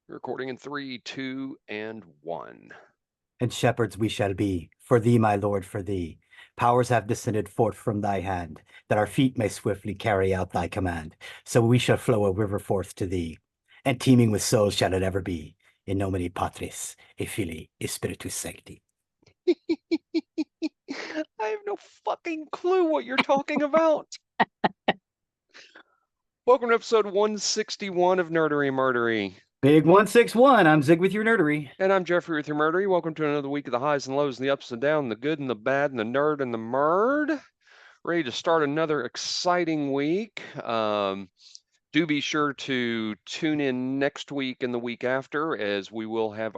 Recording in three, two, and one. And shepherds we shall be, for thee, my Lord, for thee. Powers have descended forth from thy hand, that our feet may swiftly carry out thy command. So we shall flow a river forth to thee, and teeming with souls shall it ever be. In nomine Patris, et Filii, et Spiritus Sancti. I have no fucking clue what you're talking about. Welcome to episode 161 of Nerdery Murdery. Big 161, I'm Zig with your nerdery. And I'm Jeffrey with your Murdery. Welcome to another week of the highs and lows and the ups and downs, the good and the bad and the nerd and the murd. Ready to start another exciting week. Do be sure to tune in next week and the week after, as we will have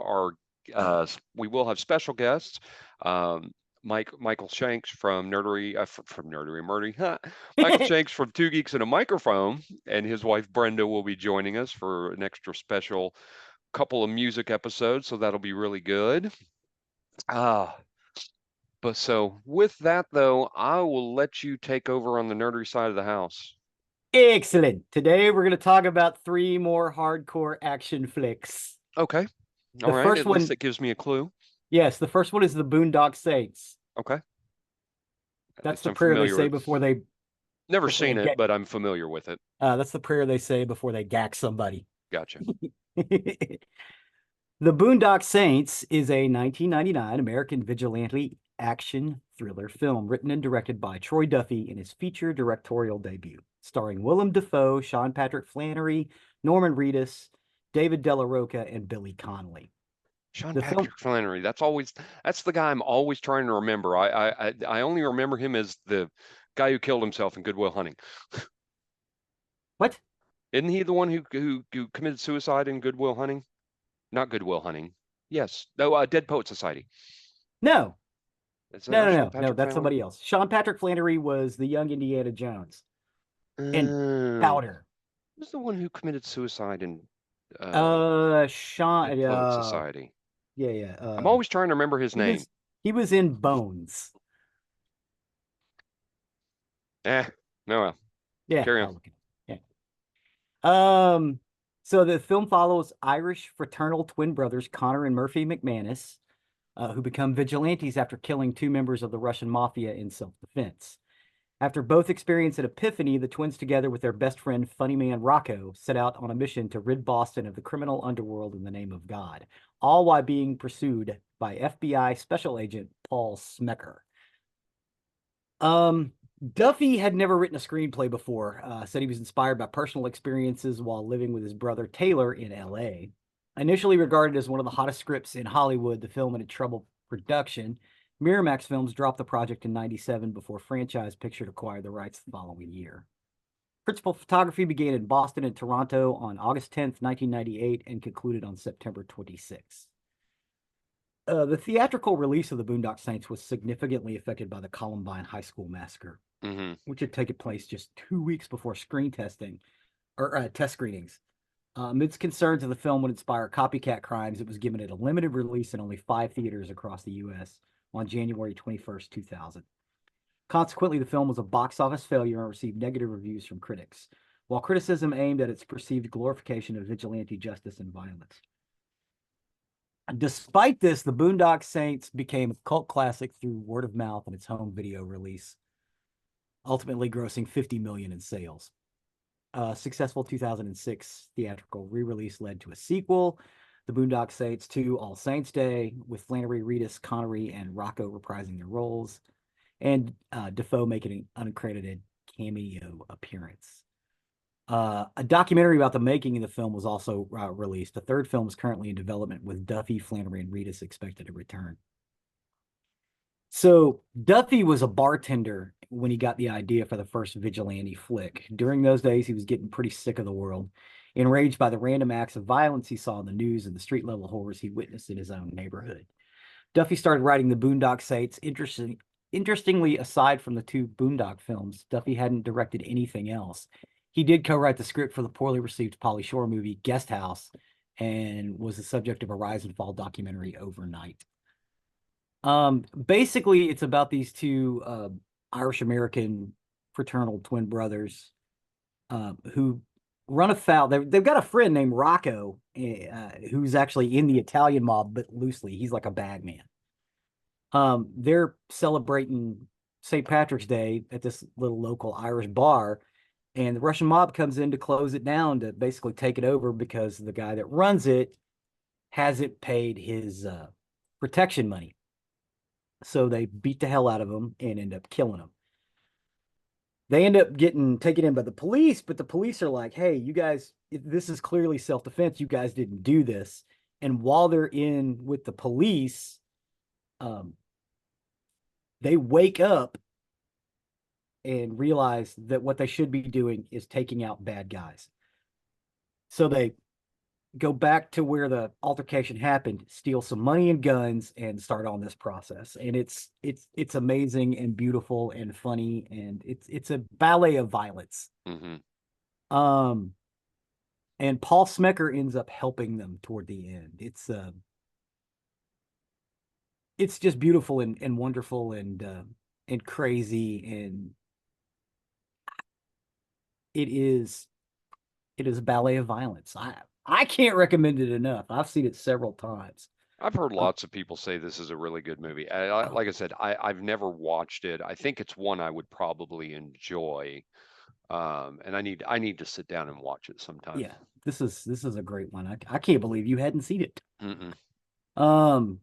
special guests. Um, Michael Shanks from Nerdery Murdery. Michael Shanks from Two Geeks and a Microphone, and his wife Brenda will be joining us for an extra special couple of music episodes, so that'll be really good. But so with that though, I will let you take over on the nerdery side of the house. Excellent. Today we're going to talk about three more hardcore action flicks. Okay. All The right. first At least one, that gives me a clue. yes, the first one is the Boondock Saints. Okay. At That's least the I'm prayer they familiar say with. before they Never before they seen it, get. but I'm familiar with it. That's the prayer they say before they gack somebody. Gotcha. The Boondock Saints is a 1999 American vigilante action thriller film written and directed by Troy Duffy in his feature directorial debut, starring Willem Dafoe, Sean Patrick Flanery, Norman Reedus, David Della Rocca, and Billy Connolly. Sean The film, Patrick Flanery. That's the guy I'm always trying to remember. I only remember him as the guy who killed himself in Good Will Hunting. what? Isn't he the one who committed suicide in Good Will Hunting? Not Good Will Hunting. Yes. No, Dead Poet Society. No, Is that no, not no, Sean no, no. Patrick That's Flanery? somebody else. Sean Patrick Flanery was the young Indiana Jones and Oh, Powder. who's the one who committed suicide in Dead Sean. Poet Society? Yeah, yeah. I'm always trying to remember his He name. was he was in Bones. No, well, Yeah, carry on. I'll look at it. So the film follows Irish fraternal twin brothers Connor and Murphy McManus, who become vigilantes after killing two members of the Russian mafia in self-defense. After both experience an epiphany, the twins, together with their best friend Funny Man Rocco, set out on a mission to rid Boston of the criminal underworld in the name of God, all while being pursued by FBI Special Agent Paul Smecker. Um, Duffy had never written a screenplay before. Said he was inspired by personal experiences while living with his brother Taylor in LA. Initially regarded as one of the hottest scripts in Hollywood, the film had trouble production. Miramax Films dropped the project in '97 before Franchise Picture acquired the rights the following year. Principal photography began in Boston and Toronto on August 10th, 1998, and concluded on September 26th. The theatrical release of the Boondock Saints was significantly affected by the Columbine High School massacre, Mm-hmm. which had taken place just 2 weeks before screen testing or test screenings. Amidst concerns of the film would inspire copycat crimes, it was given a limited release in only 5 theaters across the U.S. on January 21st, 2000. Consequently, the film was a box office failure and received negative reviews from critics, while criticism aimed at its perceived glorification of vigilante justice and violence. Despite this, the Boondock Saints became a cult classic through word of mouth and its home video release, ultimately grossing $50 million in sales. Successful 2006 theatrical re-release led to a sequel, The Boondock Saints 2 All Saints Day, with Flanery, Reedus, Connery, and Rocco reprising their roles, and Defoe making an uncredited cameo appearance. A documentary about the making of the film was also released. The third film is currently in development, with Duffy, Flanery, and Reedus expected to return. So Duffy was a bartender when he got the idea for the first vigilante flick. During those days, he was getting pretty sick of the world, enraged by the random acts of violence he saw in the news and the street level horrors he witnessed in his own neighborhood. Duffy started writing the Boondock Saints. Interestingly, aside from the two Boondock films, Duffy hadn't directed anything else. He did co-write the script for the poorly received Pauly Shore movie Guest House, and was the subject of a Rise and Fall documentary, Overnight. Basically, it's about these two Irish American fraternal twin brothers who run afoul. They've got a friend named Rocco, who's actually in the Italian mob, but loosely. He's like a bag man. They're celebrating St. Patrick's Day at this little local Irish bar, and the Russian mob comes in to close it down to basically take it over because the guy that runs it hasn't paid his protection money. So they beat the hell out of him and end up killing him. They end up getting taken in by the police, but the police are like, hey, you guys, this is clearly self-defense. You guys didn't do this. And while they're in with the police, um, they wake up and realize that what they should be doing is taking out bad guys. So they go back to where the altercation happened, steal some money and guns, and start on this process. And it's amazing and beautiful and funny, and it's a ballet of violence. Mm-hmm. And Paul Smecker ends up helping them toward the end. It's just beautiful and wonderful and crazy, and it is a ballet of violence. I can't recommend it enough. I've seen it several times. I've heard Uh, lots of people say this is a really good movie. oh, Like I said, I've never watched it. I think it's one I would probably enjoy. And I need to sit down and watch it sometime. yeah, this is a great one. I can't believe you hadn't seen it. Mm-mm. Um,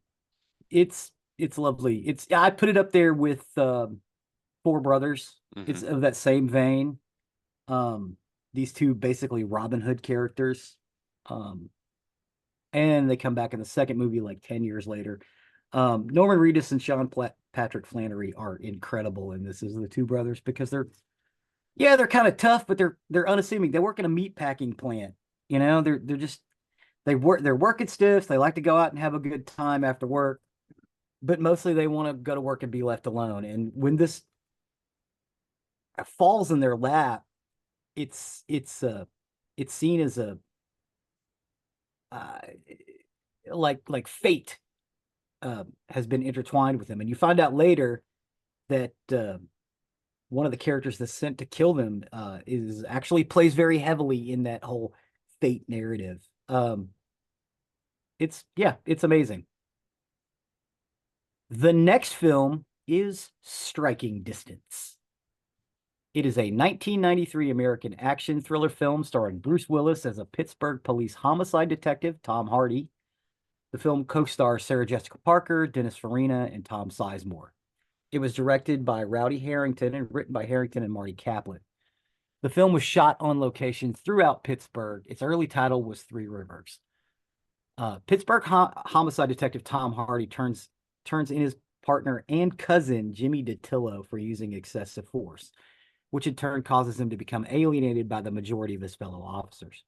it's lovely. It's I put it up there with Four Brothers. It's Mm-hmm. of that same vein. Um, these two basically Robin Hood characters. Um, and they come back in the second movie like 10 years later. Norman Reedus and Patrick Flannery are incredible in this as the two brothers because they're kind of tough, but they're unassuming. They work in a meat packing plant. You know, they're just they're working stiffs. They like to go out and have a good time after work, but mostly they want to go to work and be left alone. And when this falls in their lap, it's seen as a uh, like fate has been intertwined with them. And you find out later that one of the characters that's sent to kill them is actually plays very heavily in that whole fate narrative. It's amazing. The next film is Striking Distance. It is a 1993 American action thriller film starring Bruce Willis as a Pittsburgh police homicide detective, Tom Hardy. The film co-stars Sarah Jessica Parker, Dennis Farina, and Tom Sizemore. It was directed by Rowdy Harrington and written by Harrington and Marty Kaplan. The film was shot on location throughout Pittsburgh. Its early title was Three Rivers. Pittsburgh homicide detective Tom Hardy turns in his partner and cousin Jimmy DeTillo for using excessive force, which in turn causes him to become alienated by the majority of his fellow officers.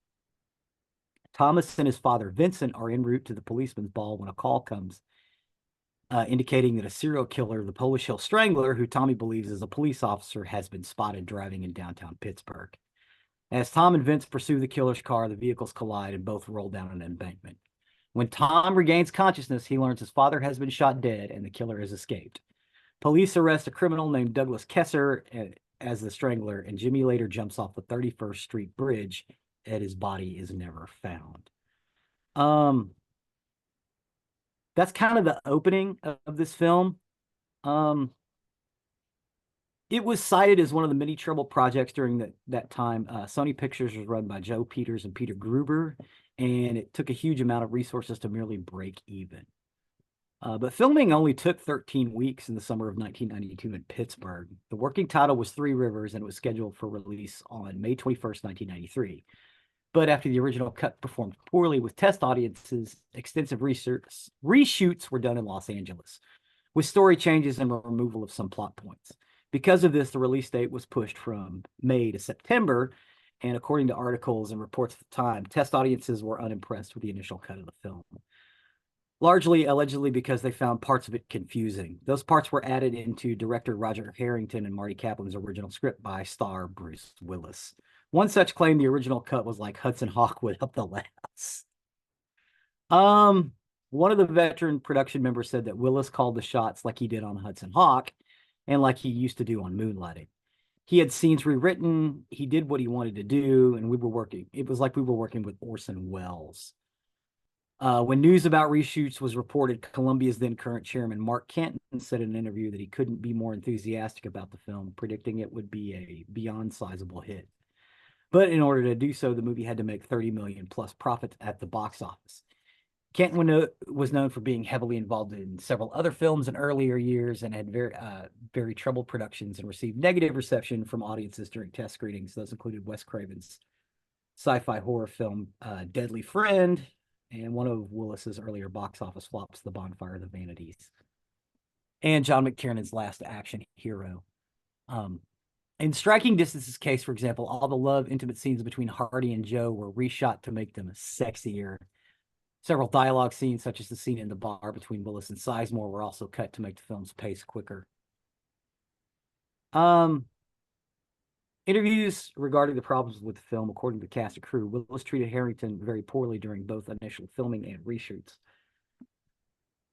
Thomas and his father Vincent are en route to the policeman's ball when a call comes indicating that a serial killer, the Polish Hill Strangler, who Tommy believes is a police officer, has been spotted driving in downtown Pittsburgh. As Tom and Vince pursue the killer's car, the vehicles collide and both roll down an embankment. When Tom regains consciousness, he learns his father has been shot dead and the killer has escaped. Police arrest a criminal named Douglas Kessler as the Strangler, and Jimmy later jumps off the 31st Street Bridge, and his body is never found. That's kind of the opening of this film. It was cited as one of the many trouble projects during that time. Sony Pictures was run by Joe Peters and Peter Gruber, and it took a huge amount of resources to merely break even. But filming only took 13 weeks in the summer of 1992 in Pittsburgh. The working title was Three Rivers, and it was scheduled for release on May 21st, 1993. But after the original cut performed poorly with test audiences, extensive reshoots were done in Los Angeles, with story changes and removal of some plot points. Because of this, the release date was pushed from May to September, and according to articles and reports at the time, test audiences were unimpressed with the initial cut of the film. Largely, allegedly, because they found parts of it confusing. Those parts were added into director Roger Harrington and Marty Kaplan's original script by star Bruce Willis. One such claimed the original cut was like Hudson Hawk without the laughs. One of the veteran production members said that Willis called the shots like he did on Hudson Hawk and like he used to do on Moonlighting. He had scenes rewritten. He did what he wanted to do, and we were working. It was like we were working with Orson Welles. When news about reshoots was reported, Columbia's then current chairman, Mark Canton, said in an interview that he couldn't be more enthusiastic about the film, predicting it would be a beyond sizable hit. But in order to do so, the movie had to make 30 million plus profit at the box office. Canton was known for being heavily involved in several other films in earlier years and had very troubled productions and received negative reception from audiences during test screenings. Those included Wes Craven's sci-fi horror film Deadly Friend, and one of Willis's earlier box office flops, The Bonfire of the Vanities, and John McTiernan's Last Action Hero. In Striking Distance's case, for example, all the love, intimate scenes between Hardy and Joe were reshot to make them sexier. Several dialogue scenes, such as the scene in the bar between Willis and Sizemore, were also cut to make the film's pace quicker. Interviews regarding the problems with the film, according to the cast and crew, Willis treated Harrington very poorly during both initial filming and reshoots.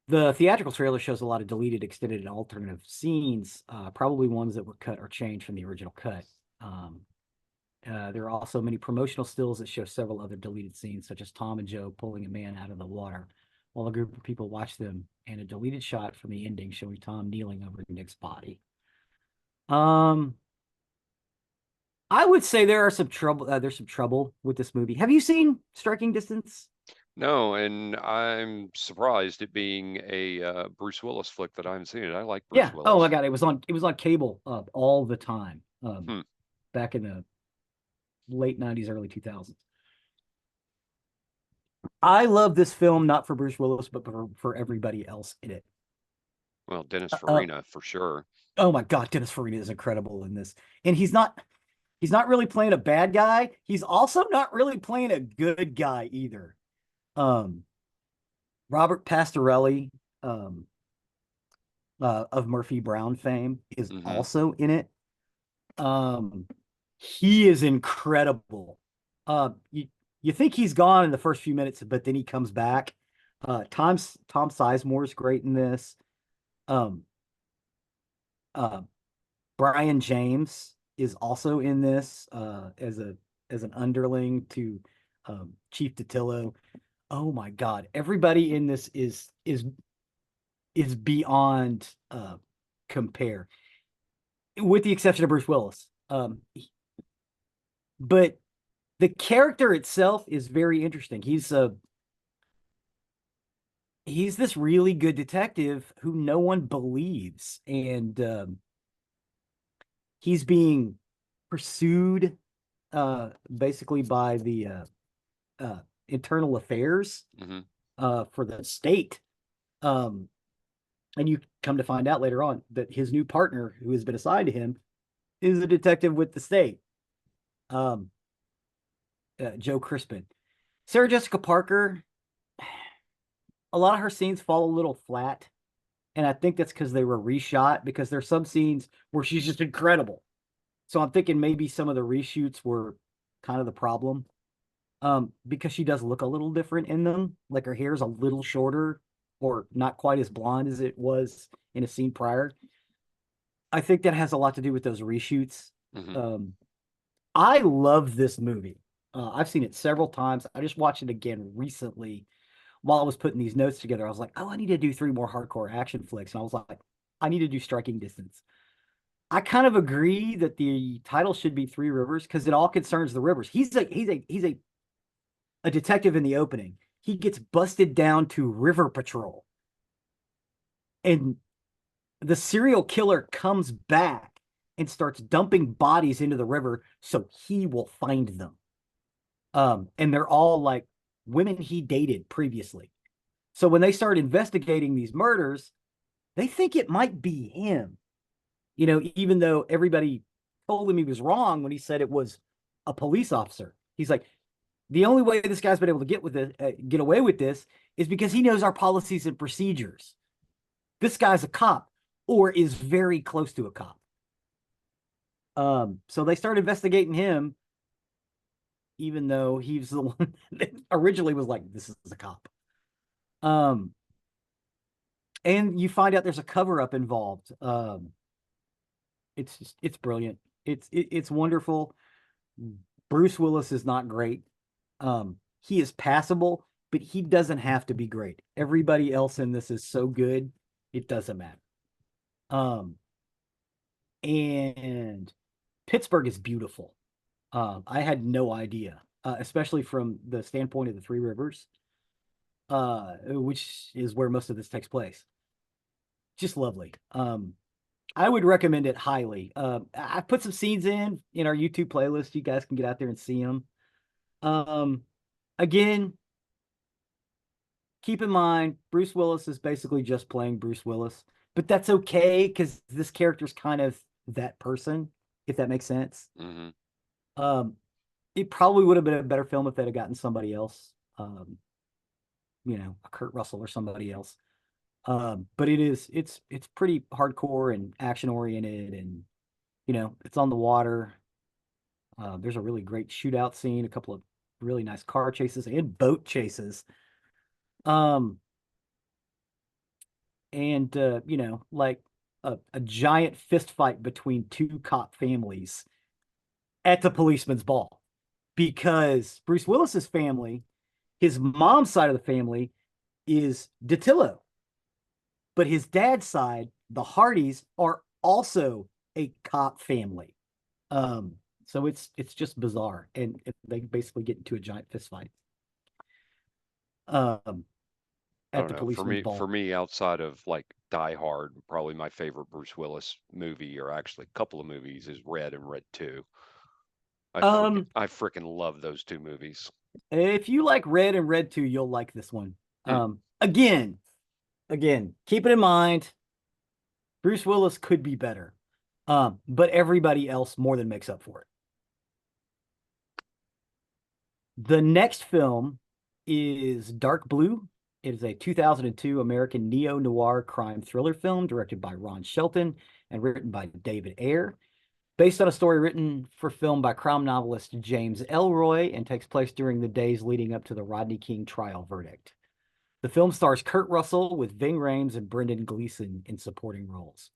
The theatrical trailer shows a lot of deleted, extended, and alternative scenes, probably ones that were cut or changed from the original cut. There are also many promotional stills that show several other deleted scenes, such as Tom and Joe pulling a man out of the water while a group of people watch them, and a deleted shot from the ending showing Tom kneeling over Nick's body. I would say there's some trouble with this movie. Have you seen Striking Distance? No, and I'm surprised it being a Bruce Willis flick that I haven't seen it. I like Bruce Willis. Oh my God, it was on cable all the time. Back in the late 90s, early 2000s. I love this film not for Bruce Willis, but for everybody else in it. Well, Dennis Farina for sure. Oh my God, Dennis Farina is incredible in this, and he's not really playing a bad guy. He's also not really playing a good guy either. Robert Pastorelli, of Murphy Brown fame, is also in it. He is incredible. You think he's gone in the first few minutes, but then he comes back. Tom Sizemore is great in this. Brian James is also in this as an underling to Chief Datillo. Oh my God! Everybody in this is beyond compare, with the exception of Bruce Willis. But the character itself is very interesting. He's this really good detective who no one believes, and he's being pursued basically by the internal affairs for the state. And you come to find out later on that his new partner, who has been assigned to him, is a detective with the state. Joe Crispin. Sarah Jessica Parker, a lot of her scenes fall a little flat. And I think that's because they were reshot, because there's some scenes where she's just incredible. So I'm thinking maybe some of the reshoots were kind of the problem. Because she does look a little different in them. Like her hair is a little shorter or not quite as blonde as it was in a scene prior. I think that has a lot to do with those reshoots. I love this movie. I've seen it several times. I just watched it again recently while I was putting these notes together. I was like, oh, I need to do 3 more hardcore action flicks. And I was like, I need to do Striking Distance. I kind of agree that the title should be Three Rivers because it all concerns the rivers. He's a detective in the opening. He gets busted down to River Patrol. And the serial killer comes back and starts dumping bodies into the river so he will find them. And they're all like women he dated previously. So when they start investigating these murders, they think it might be him. You know, even though everybody told him he was wrong when he said it was a police officer. He's like, the only way this guy's been able to get away with this is because he knows our policies and procedures. This guy's a cop or is very close to a cop. So they start investigating him, even though he's the one that originally was like, this is a cop. And you find out there's a cover-up involved. It's brilliant. It's wonderful. Bruce Willis is not great. He is passable, but he doesn't have to be great. Everybody else in this is so good, it doesn't matter. Um, and Pittsburgh is beautiful. I had no idea, especially from the standpoint of the Three Rivers, which is where most of this takes place. Just lovely. I would recommend it highly. I put some scenes in our YouTube playlist. You guys can get out there and see them. Um, again, keep in mind, Bruce Willis is basically just playing Bruce Willis, but that's okay because this character's kind of that person, if that makes sense. Mm-hmm. It probably would have been a better film if they'd have gotten somebody else, a Kurt Russell or somebody else. But it's pretty hardcore and action oriented, and it's on the water. There's a really great shootout scene, a couple of really nice car chases and boat chases. And like a giant fist fight between two cop families at the policeman's ball, because Bruce Willis's family, his mom's side of the family is Datillo, but his dad's side, the Hardys, are also a cop family. So it's just bizarre, and they basically get into a giant fist fight. I At don't the know. policeman's For ball. me, outside of like Die Hard, probably my favorite Bruce Willis movie, or actually a couple of movies, is Red and Red 2. Um, I freaking love those two movies. if you like Red and Red 2, you'll like this one. Hmm. Again, keep it in mind, Bruce Willis could be better. But everybody else more than makes up for it. The next film is Dark Blue. It is a 2002 American neo-noir crime thriller film directed by Ron Shelton and written by David Ayer, based on a story written for film by crime novelist James Ellroy, and takes place during the days leading up to the Rodney King trial verdict. The film stars Kurt Russell with Ving Rhames and Brendan Gleeson in supporting roles.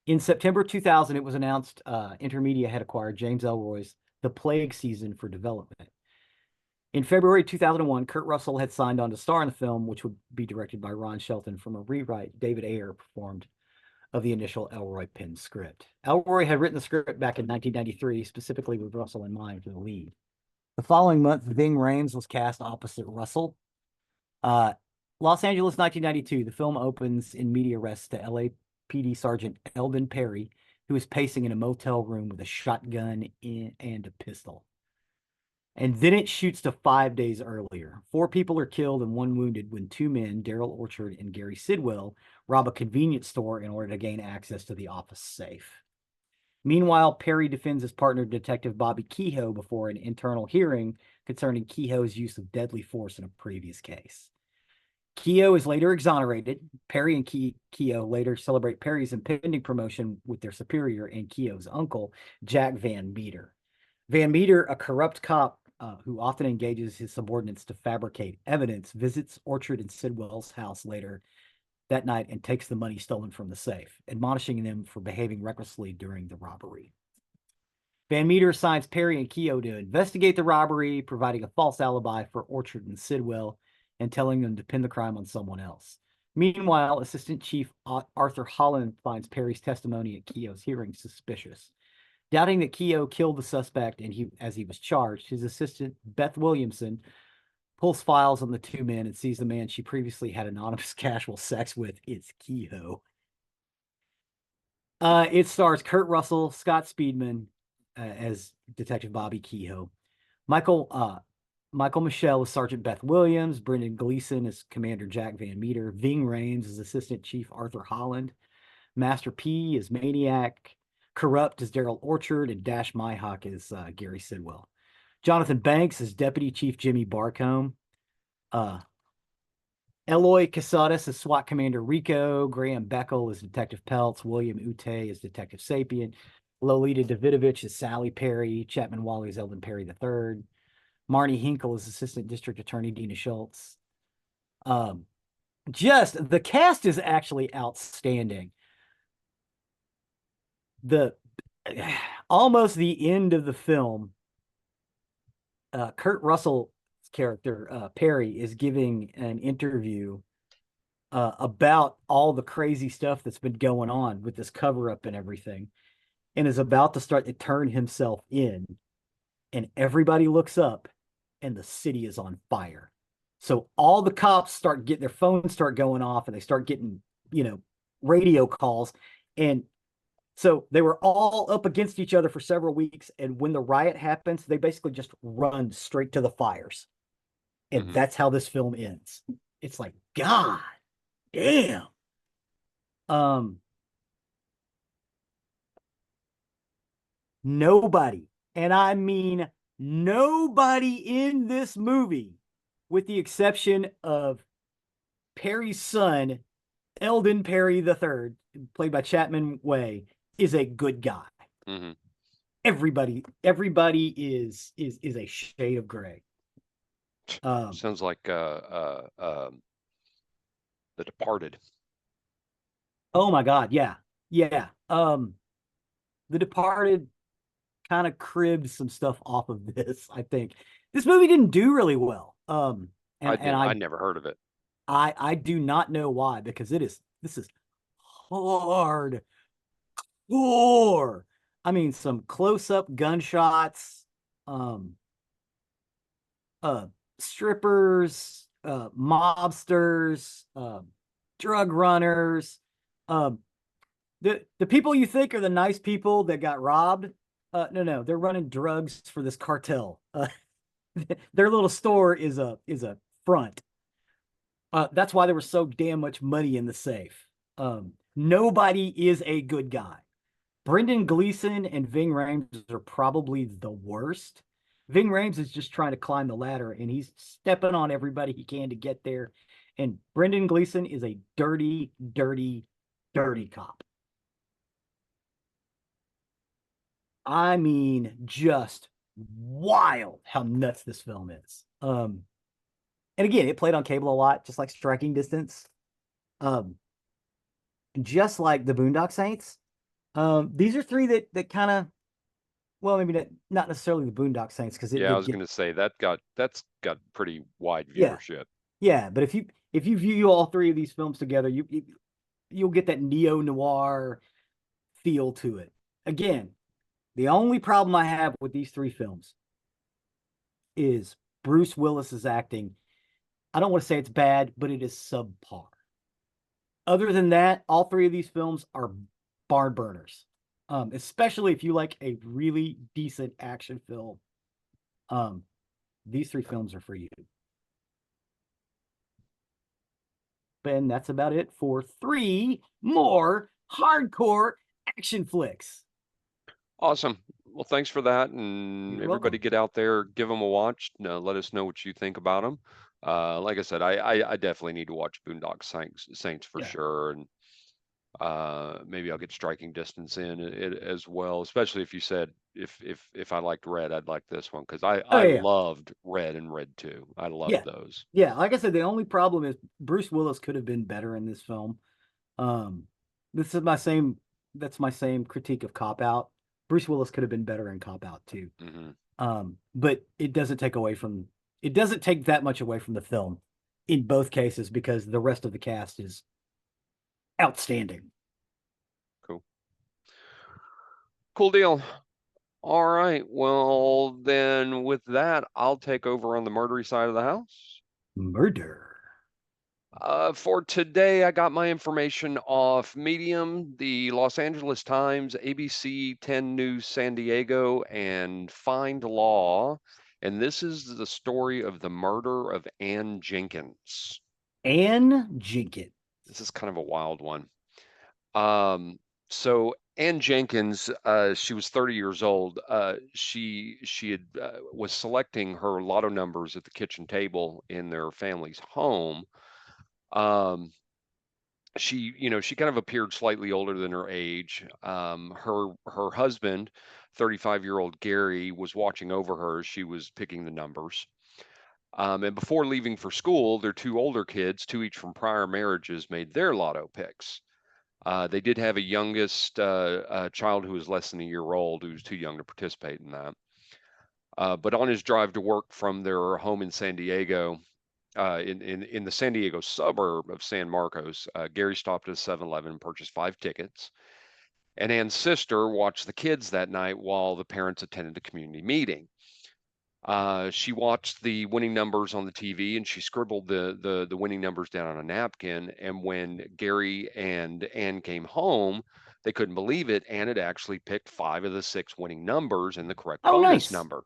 In September 2000, it was announced Intermedia had acquired James Ellroy's The Plague season for development. In February 2001, Kurt Russell had signed on to star in the film, which would be directed by Ron Shelton from a rewrite David Ayer performed of the initial Ellroy penned script. Ellroy had written the script back in 1993, specifically with Russell in mind for the lead. The following month, Ving Rhames was cast opposite Russell. Los Angeles, 1992. The film opens in media res to LAPD Sergeant Eldon Perry, who is pacing in a motel room with a shotgun and a pistol. And then it shoots to 5 days earlier. 4 people are killed and 1 wounded when 2 men, Daryl Orchard and Gary Sidwell, rob a convenience store in order to gain access to the office safe. Meanwhile, Perry defends his partner, Detective Bobby Kehoe, before an internal hearing concerning Kehoe's use of deadly force in a previous case. Kehoe is later exonerated. Perry and Kehoe later celebrate Perry's impending promotion with their superior and Kehoe's uncle, Jack Van Meter. Van Meter, a corrupt cop who often engages his subordinates to fabricate evidence, visits Orchard and Sidwell's house later that night and takes the money stolen from the safe, admonishing them for behaving recklessly during the robbery. Van Meter assigns Perry and Kehoe to investigate the robbery, providing a false alibi for Orchard and Sidwell and telling them to pin the crime on someone else. Meanwhile, Assistant Chief Arthur Holland finds Perry's testimony at Kehoe's hearing suspicious. Doubting that Kehoe killed the suspect as he was charged, his assistant, Beth Williamson, pulls files on the 2 men and sees the man she previously had anonymous casual sex with. It's Kehoe. It stars Kurt Russell, Scott Speedman as Detective Bobby Kehoe, Michael Michelle as Sergeant Beth Williams, Brendan Gleeson as Commander Jack Van Meter, Ving Rhames as Assistant Chief Arthur Holland, Master P as Maniac, Corrupt as Daryl Orchard, and Dash Myhawk as Gary Sidwell. Jonathan Banks as Deputy Chief Jimmy Barcombe. Eloy Casadas as SWAT Commander Rico. Graham Beckel as Detective Peltz. William Ute as Detective Sapien. Lolita Davidovich as Sally Perry. Chapman Wally as Eldon Perry III. Marnie Hinkle as Assistant District Attorney Dina Schultz. Just the cast is actually outstanding. almost the end of the film, Kurt Russell's character, Perry, is giving an interview about all the crazy stuff that's been going on with this cover up and everything, and is about to start to turn himself in. And everybody looks up, and the city is on fire. So all the cops start getting their phones start going off, and they start getting, radio calls. And so they were all up against each other for several weeks. And when the riot happens, they basically just run straight to the fires. And Hmm. that's how this film ends. It's like, God damn. Um, Nobody, and I mean nobody in this movie, with the exception of Perry's son, Eldon Perry III, played by Chapman Way, is a good guy. Hmm. Everybody is a shade of gray. Um, Sounds like The Departed. oh my God, yeah, yeah. The Departed kind of cribbed some stuff off of this. I think this movie didn't do really well. I And didn't. I never heard of it. I do not know why, because this is hard gore. I mean, some close up gunshots, um, uh, strippers, mobsters, drug runners, um, the people you think are the nice people that got robbed. No, they're running drugs for this cartel. Their little store is a front. That's why there was so damn much money in the safe. Nobody is a good guy. Brendan Gleeson and Ving Rhames are probably the worst. Ving Rhames is just trying to climb the ladder, and he's stepping on everybody he can to get there. And Brendan Gleeson is a dirty, dirty, dirty cop. I mean, just wild how nuts this film is. And again, it played on cable a lot, just like Striking Distance. Um, just like the Boondock Saints. These are three that kind of, well, maybe not necessarily the Boondock Saints, because it Yeah, I did was get, gonna say that's got pretty wide yeah, viewership. yeah. But if you view all three of these films together, you'll get that neo noir feel to it. Again, the only problem I have with these three films is Bruce Willis's acting. I don't want to say it's bad, but it is subpar. Other than that, all three of these films are barn burners. Especially if you like a really decent action film. Um, these three films are for you. And that's about it for three more hardcore action flicks. Awesome. Well, thanks for that, and You're everybody welcome. get out there, give them a watch. Let us know what you think about them. Like I said, I definitely need to watch Boondock Saints for Yeah. sure, and maybe I'll get Striking Distance in it as well. Especially if you said if I liked Red, I'd like this one because Oh I yeah. loved Red and Red 2. I loved Yeah. those. Yeah. Like I said, the only problem is Bruce Willis could have been better in this film. Um, this is my same that's my same critique of Cop Out. Bruce Willis could have been better in Cop Out too. Hmm. But it doesn't take that much away from the film in both cases, because the rest of the cast is outstanding. Cool. Cool deal. All right. Well, then with that, I'll take over on the murdery side of the house. Murder. For today, I got my information off Medium, the Los Angeles Times, ABC 10 News San Diego, and Find Law. And this is the story of the murder of Ann Jenkins. Anne Jenkins. This is kind of a wild one. So Ann Jenkins, she was 30 years old. She had was selecting her lotto numbers at the kitchen table in their family's home. Um, she kind of appeared slightly older than her age. Her husband, 35-year-old Gary, was watching over her as she was picking the numbers. And before leaving for school, their two older kids, two each from prior marriages, made their lotto picks. They did have a youngest child who was less than a year old, who was too young to participate in that. But on his drive to work from their home in San Diego, in the San Diego suburb of San Marcos, Gary stopped at a 7-Eleven and purchased 5 tickets. And Ann's sister watched the kids that night while the parents attended a community meeting. She watched the winning numbers on the TV and she scribbled the winning numbers down on a napkin. And when Gary and Ann came home, they couldn't believe it. Ann had actually picked 5 of the 6 winning numbers and the correct Oh, bonus nice. number.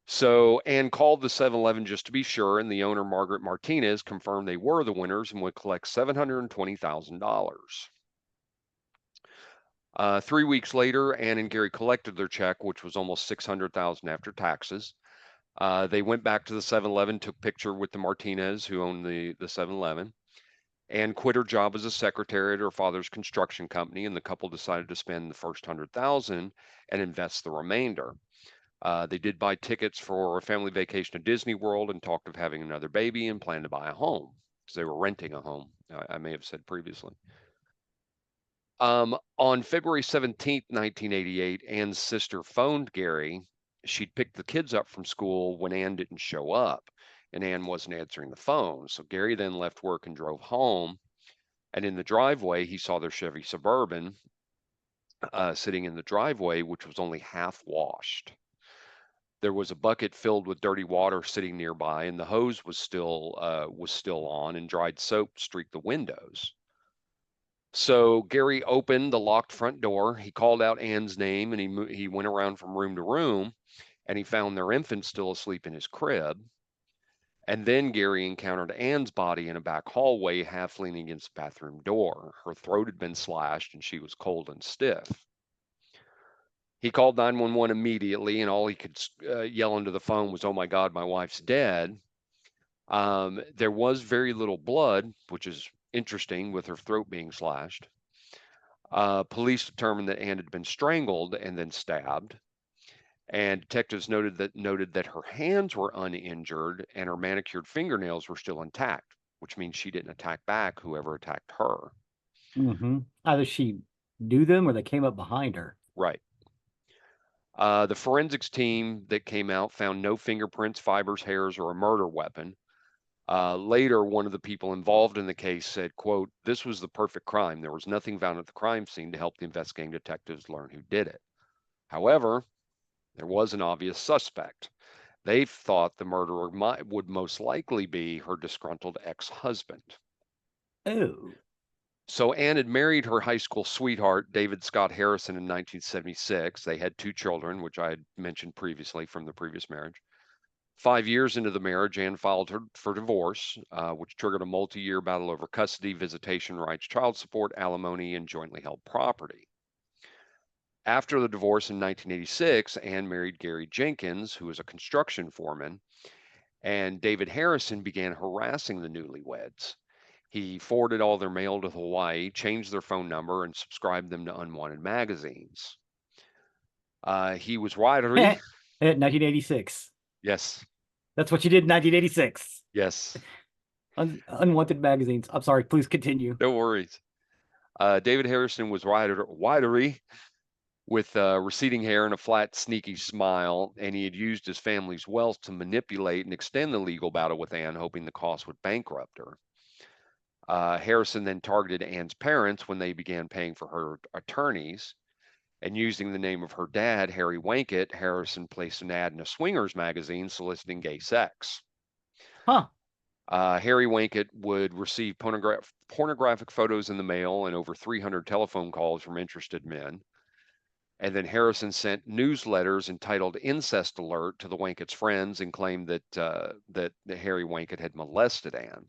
So Ann called the 7-Eleven just to be sure, and the owner, Margaret Martinez, confirmed they were the winners and would collect $720,000. 3 weeks later, Ann and Gary collected their check, which was almost $600,000 after taxes. They went back to the 7-Eleven, took picture with the Martinez, who owned the 7-Eleven, and quit her job as a secretary at her father's construction company. And the couple decided to spend the first 100,000 and invest the remainder. They did buy tickets for a family vacation to Disney World and talked of having another baby and planned to buy a home because they were renting a home. I may have said previously. On February 17th, 1988, Ann's sister phoned Gary. She'd picked the kids up from school when Ann didn't show up, and Ann wasn't answering the phone. So Gary then left work and drove home. And in the driveway, he saw their Chevy Suburban sitting in the driveway, which was only half washed. There was a bucket filled with dirty water sitting nearby, and the hose was still on, and dried soap streaked the windows. So Gary opened the locked front door. He called out Ann's name, and he went around from room to room, and he found their infant still asleep in his crib. And then Gary encountered Ann's body in a back hallway, half leaning against the bathroom door. Her throat had been slashed, and she was cold and stiff. He called 911 immediately, and all he could yell into the phone was, "Oh my God, my wife's dead." There was very little blood, which is interesting with her throat being slashed. Police determined that Ann had been strangled and then stabbed, and detectives noted that her hands were uninjured and her manicured fingernails were still intact, which means she didn't attack back whoever attacked her. Either she knew them or they came up behind her. Right. The forensics team that came out found no fingerprints, fibers, hairs, or a murder weapon. Later, one of the people involved in the case said, quote, "This was the perfect crime. There was nothing found at the crime scene to help the investigating detectives learn who did it." However, there was an obvious suspect. They thought the murderer would most likely be her disgruntled ex-husband. Oh. So Ann had married her high school sweetheart, David Scott Harrison, in 1976. They had 2 children, which I had mentioned previously from the previous marriage. 5 years into the marriage, Ann filed for divorce, which triggered a multi-year battle over custody, visitation rights, child support, alimony, and jointly held property. After the divorce in 1986, Ann married Gary Jenkins, who was a construction foreman, and David Harrison began harassing the newlyweds. He forwarded all their mail to Hawaii, changed their phone number, and subscribed them to unwanted magazines. He was wiry. 1986. Yes, That's what you did in 1986. yes, Unwanted magazines. I'm sorry. Please continue. no worries. David Harrison was wiry with receding hair and a flat, sneaky smile, and he had used his family's wealth to manipulate and extend the legal battle with Ann, hoping the cost would bankrupt her. Harrison then targeted Ann's parents when they began paying for her attorneys. And using the name of her dad, Harry Wankett, Harrison placed an ad in a swingers magazine soliciting gay sex. Huh. Harry Wankett would receive pornographic photos in the mail and over 300 telephone calls from interested men. And then Harrison sent newsletters entitled "Incest Alert" to the Wankett's friends and claimed that Harry Wankett had molested Ann.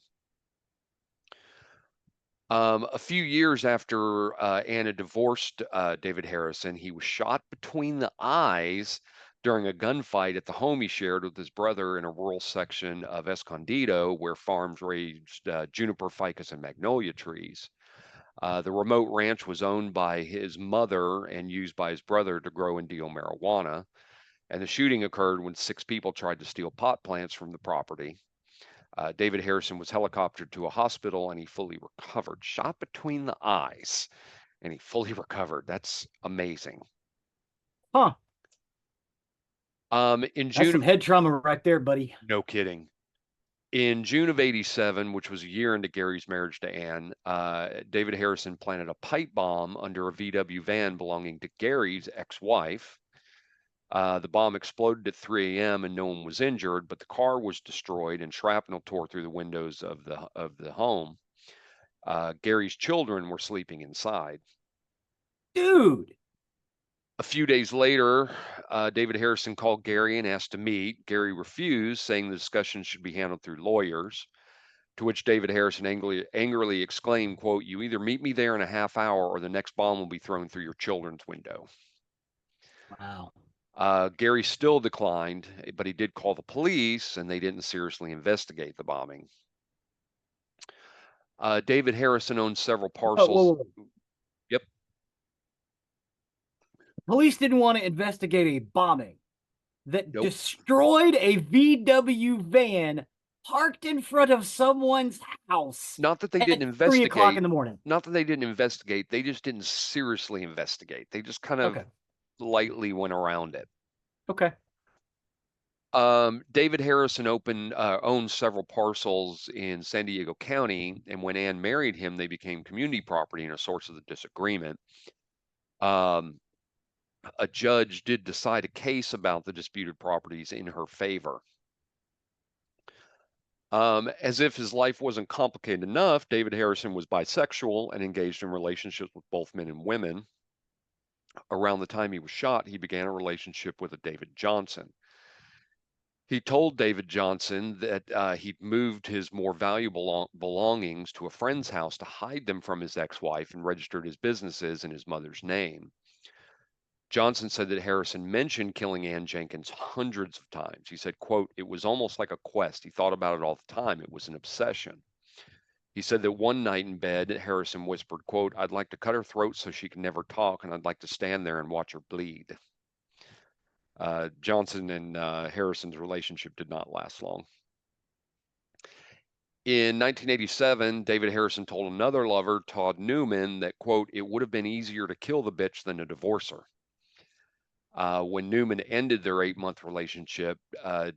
A few years after Anna divorced David Harrison, he was shot between the eyes during a gunfight at the home he shared with his brother in a rural section of Escondido, where farms raised juniper, ficus, and magnolia trees. The remote ranch was owned by his mother and used by his brother to grow and deal marijuana. And the shooting occurred when 6 people tried to steal pot plants from the property. David Harrison was helicoptered to a hospital and he fully recovered. Shot between the eyes and he fully recovered. That's amazing. Huh. In That's June some of, head trauma right there, buddy. no kidding. In June of '87, which was a year into Gary's marriage to Ann, David Harrison planted a pipe bomb under a VW van belonging to Gary's ex-wife. The bomb exploded at 3 a.m. and no one was injured, but the car was destroyed and shrapnel tore through the windows of the home. Gary's children were sleeping inside. Dude. A few days later, David Harrison called Gary and asked to meet. Gary refused, saying the discussion should be handled through lawyers. To which David Harrison angrily exclaimed, quote, "You either meet me there in a half hour or the next bomb will be thrown through your children's window." Wow. Gary still declined, but he did call the police and they didn't seriously investigate the bombing. David Harrison owns several Oh, whoa, parcels. whoa, whoa. Yep. Police didn't want to investigate a bombing that Nope. destroyed a VW van parked in front of someone's house Not that they didn't at 3 o'clock investigate. in the morning. Not that they didn't investigate. They just didn't seriously investigate. They just kind of Okay. lightly went around it. Okay. David Harrison owned several parcels in San Diego County, and when Ann married him, they became community property and a source of the disagreement. Um, a judge did decide a case about the disputed properties in her favor. As if his life wasn't complicated enough, David Harrison was bisexual and engaged in relationships with both men and women. Around the time he was shot, he began a relationship with a David Johnson. He told David Johnson that he'd moved his more valuable belongings to a friend's house to hide them from his ex-wife and registered his businesses in his mother's name. Johnson said that Harrison mentioned killing Ann Jenkins hundreds of times. He said, quote, "It was almost like a quest. He thought about it all the time. It was an obsession." He said that one night in bed, Harrison whispered, quote, "I'd like to cut her throat so she can never talk, and I'd like to stand there and watch her bleed." Johnson and Harrison's relationship did not last long. In 1987, David Harrison told another lover, Todd Newman, that, quote, "It would have been easier to kill the bitch than to divorce her." When Newman ended their 8-month relationship,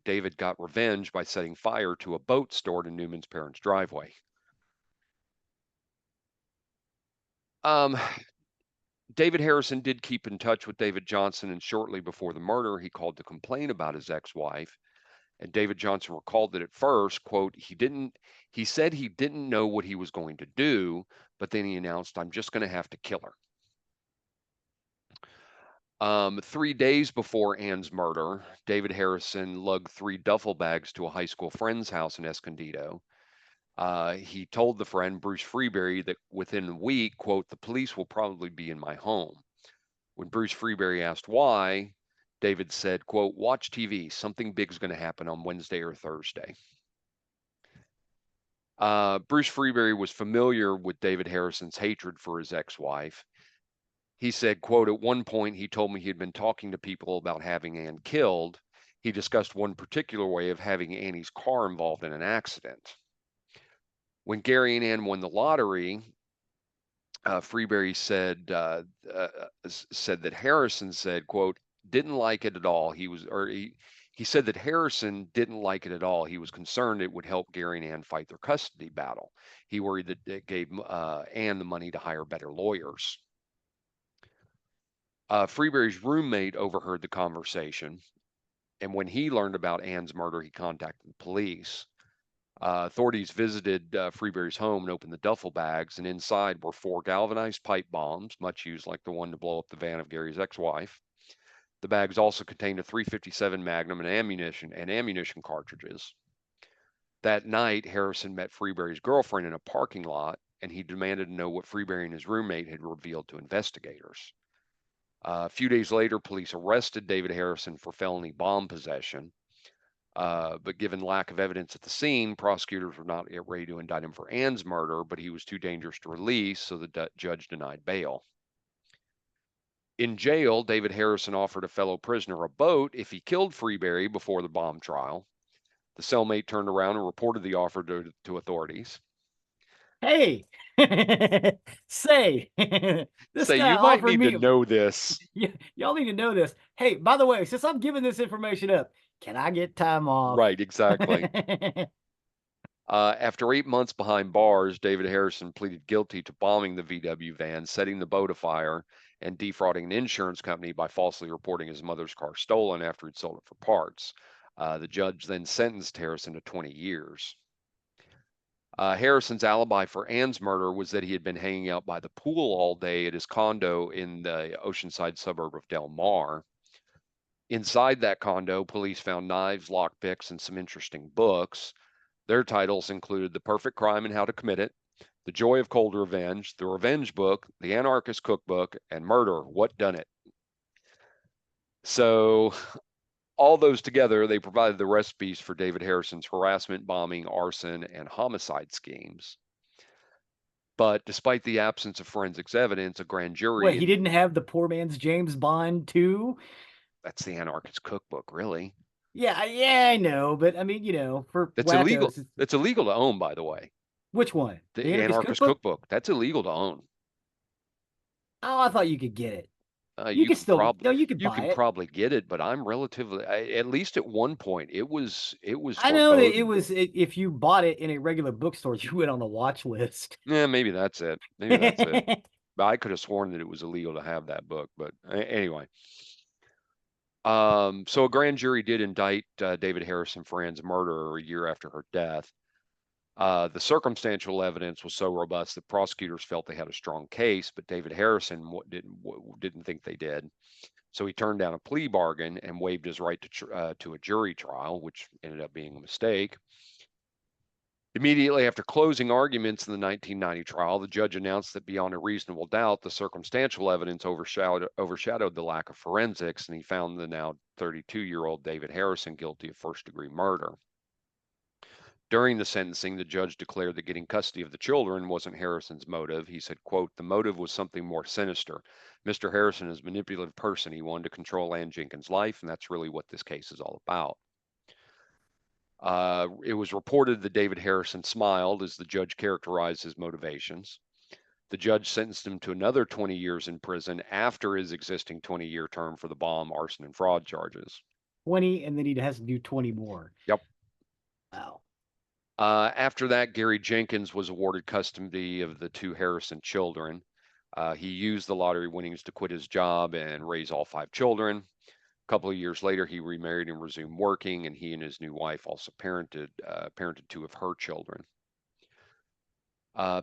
David got revenge by setting fire to a boat stored in Newman's parents' driveway. Um, David Harrison did keep in touch with David Johnson, and shortly before the murder, he called to complain about his ex-wife. And David Johnson recalled that at first, quote, he said he didn't know what he was going to do, but then he announced, "I'm just going to have to kill her." 3 days before Ann's murder, David Harrison lugged 3 duffel bags to a high school friend's house in Escondido. He told the friend, Bruce Freeberry, that within a week, quote, "The police will probably be in my home." When Bruce Freeberry asked why, David said, quote, "Watch TV. Something big's going to happen on Wednesday or Thursday." Bruce Freeberry was familiar with David Harrison's hatred for his ex-wife. He said, quote, "At one point, he told me he had been talking to people about having Ann killed. He discussed one particular way of having Annie's car involved in an accident." When Gary and Ann won the lottery, Freeberry said that Harrison said, quote, "Didn't like it at all. He said that Harrison didn't like it at all. He was concerned it would help Gary and Ann fight their custody battle. He worried that it gave Ann the money to hire better lawyers." Freeberry's roommate overheard the conversation, and when he learned about Ann's murder, he contacted the police. Authorities visited Freeberry's home and opened the duffel bags, and inside were 4 galvanized pipe bombs, much used like the one to blow up the van of Gary's ex-wife. The bags also contained a .357 Magnum and ammunition cartridges. That night, Harrison met Freeberry's girlfriend in a parking lot, and he demanded to know what Freeberry and his roommate had revealed to investigators. A few days later, police arrested David Harrison for felony bomb possession. But given lack of evidence at the scene, prosecutors were not yet ready to indict him for Ann's murder, but he was too dangerous to release, so the judge denied bail. In jail, David Harrison offered a fellow prisoner a boat if he killed Freeberry before the bomb trial. The cellmate turned around and reported the offer to authorities. Hey, say, this Say, guy you might offered need to me. know this. Y'all need to know this. Hey, by the way, since I'm giving this information up, can I get time off? Right, exactly. After 8 months behind bars, David Harrison pleaded guilty to bombing the VW van, setting the boat afire, and defrauding an insurance company by falsely reporting his mother's car stolen after he'd sold it for parts. The judge then sentenced Harrison to 20 years. Harrison's alibi for Ann's murder was that he had been hanging out by the pool all day at his condo in the oceanside suburb of Del Mar. Inside that condo, police found knives, lockpicks, and some interesting books. Their titles included The Perfect Crime and How to Commit It, The Joy of Cold Revenge, The Revenge Book, The Anarchist Cookbook, and Murder, What Done It. So, all those together, they provided the recipes for David Harrison's harassment, bombing, arson, and homicide schemes. But despite the absence of forensics evidence, a grand Wait, jury, he didn't have the poor man's James Bond too? that's the Anarchist Cookbook, really. Yeah, I know, but I mean, for That's illegal. wackos, It's illegal to own, by the way. which one? The The Anarchist Anarchist Cookbook? Cookbook, that's illegal to own. Oh, I thought you could get it. You You could can still, probably no, you could you buy can it. probably get it, but I'm relatively at least at one point it was I know that it forbidden. was if you bought it in a regular bookstore, you went on the watch list. Yeah, maybe that's it. Maybe that's it. But I could have sworn that it was illegal to have that book. But anyway, so a grand jury did indict David Harrison for Ann's murder a year after her death. The circumstantial evidence was so robust that prosecutors felt they had a strong case, but David Harrison didn't think they did. So he turned down a plea bargain and waived his right to a jury trial, which ended up being a mistake. Immediately after closing arguments in the 1990 trial, the judge announced that beyond a reasonable doubt, the circumstantial evidence overshadowed the lack of forensics, and he found the now 32-year-old David Harrison guilty of first-degree murder. During the sentencing, the judge declared that getting custody of the children wasn't Harrison's motive. He said, quote, the motive was something more sinister. Mr. Harrison is a manipulative person. He wanted to control Ann Jenkins' life, and that's really what this case is all about. It was reported that David Harrison smiled as the judge characterized his motivations. The judge sentenced him to another 20 years in prison after his existing 20-year term for the bomb, arson, and fraud charges. 20, and then he has to do 20 more. Yep. Wow. After that, Gary Jenkins was awarded custody of the two Harrison children. He used the lottery winnings to quit his job and raise all 5 children. A couple of years later, he remarried and resumed working, and he and his new wife also parented 2 of her children.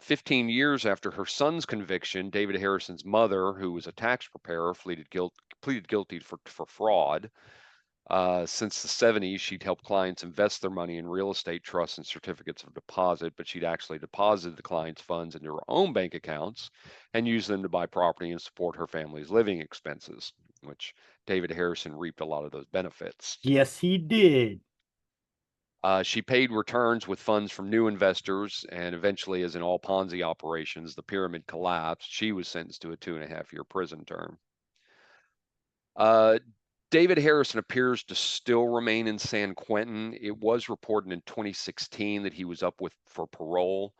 15 years after her son's conviction, David Harrison's mother, who was a tax preparer, pleaded guilty for fraud. Since the 70s, she'd helped clients invest their money in real estate trusts and certificates of deposit, but she'd actually deposited the clients' funds into her own bank accounts and used them to buy property and support her family's living expenses, which David Harrison reaped a lot of those benefits. Yes, he did. She paid returns with funds from new investors, and eventually, as in all Ponzi operations, the pyramid collapsed. She was sentenced to a 2.5-year prison term. David Harrison appears to still remain in San Quentin. It was reported in 2016 that he was up for parole.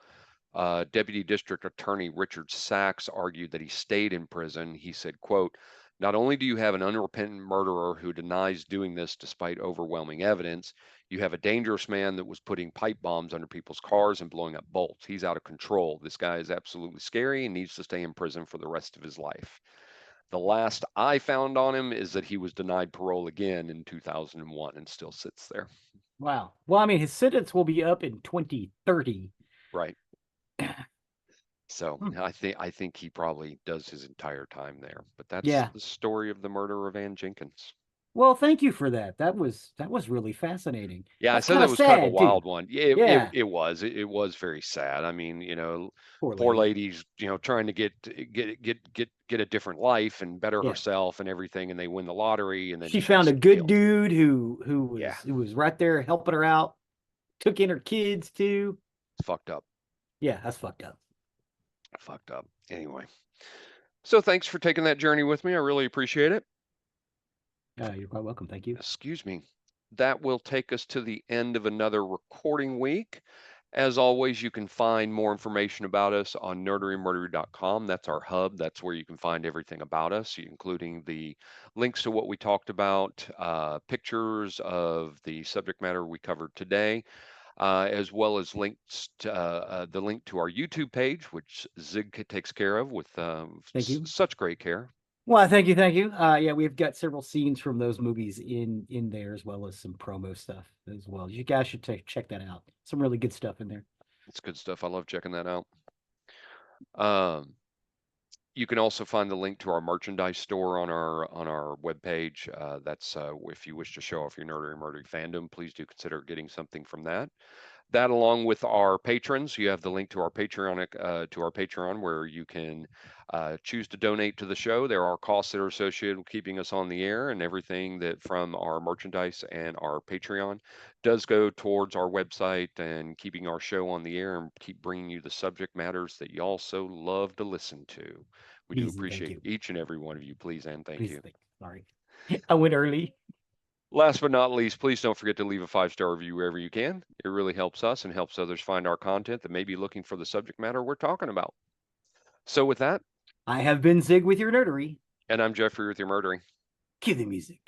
Deputy District Attorney Richard Sachs argued that he stayed in prison. He said, quote, not only do you have an unrepentant murderer who denies doing this despite overwhelming evidence, you have a dangerous man that was putting pipe bombs under people's cars and blowing up bolts. He's out of control. This guy is absolutely scary and needs to stay in prison for the rest of his life. The last I found on him is that he was denied parole again in 2001 and still sits there. Wow. Well, I mean, his sentence will be up in 2030. Right. So I think he probably does his entire time there. But that's Yeah. the story of the murder of Ann Jenkins. Well, thank you for that. That was really fascinating. Yeah, I That's said kind that of was kind of a sad too. wild one. Yeah, Yeah. it was very sad. I mean, Poor poor lady. lady's, trying to get a different life and better Yeah. herself and everything, and they win the lottery, and then She found she's a good killed. dude who Yeah, was right there helping her out. Took in her kids too. it's fucked up. Yeah, that's fucked up. Fucked up. Anyway, so thanks for taking that journey with me. I really appreciate it. You're quite welcome. Thank you. Excuse me. that will take us to the end of another recording week. As always, you can find more information about us on nerderyandmurdery.com. That's our hub. That's where you can find everything about us, including the links to what we talked about, pictures of the subject matter we covered today, as well as links to the link to our YouTube page, which Zig takes care of with Thank you. such great care. Well, thank you, thank you. Yeah, we've got several scenes from those movies in there, as well as some promo stuff as well. You guys should check that out. Some really good stuff in there. It's good stuff. I love checking that out. Um, you can also find the link to our merchandise store on our webpage. That's if you wish to show off your Nerdery and Murdery fandom, please do consider getting something from that. That along with our patrons, you have the link to our Patreon where you can choose to donate to the show. There are costs that are associated with keeping us on the air, and everything that from our merchandise and our Patreon does go towards our website and keeping our show on the air and keep bringing you the subject matters that you all so love to listen to. We do Please and thank appreciate you. each and every one of you. Please and thank Please, you. sorry, I went early. Last but not least, please don't forget to leave a 5-star review wherever you can. It really helps us and helps others find our content that may be looking for the subject matter we're talking about. So, with that, I have been Zig with your nerdery. and I'm Jeffrey with your murdering. Cue the music.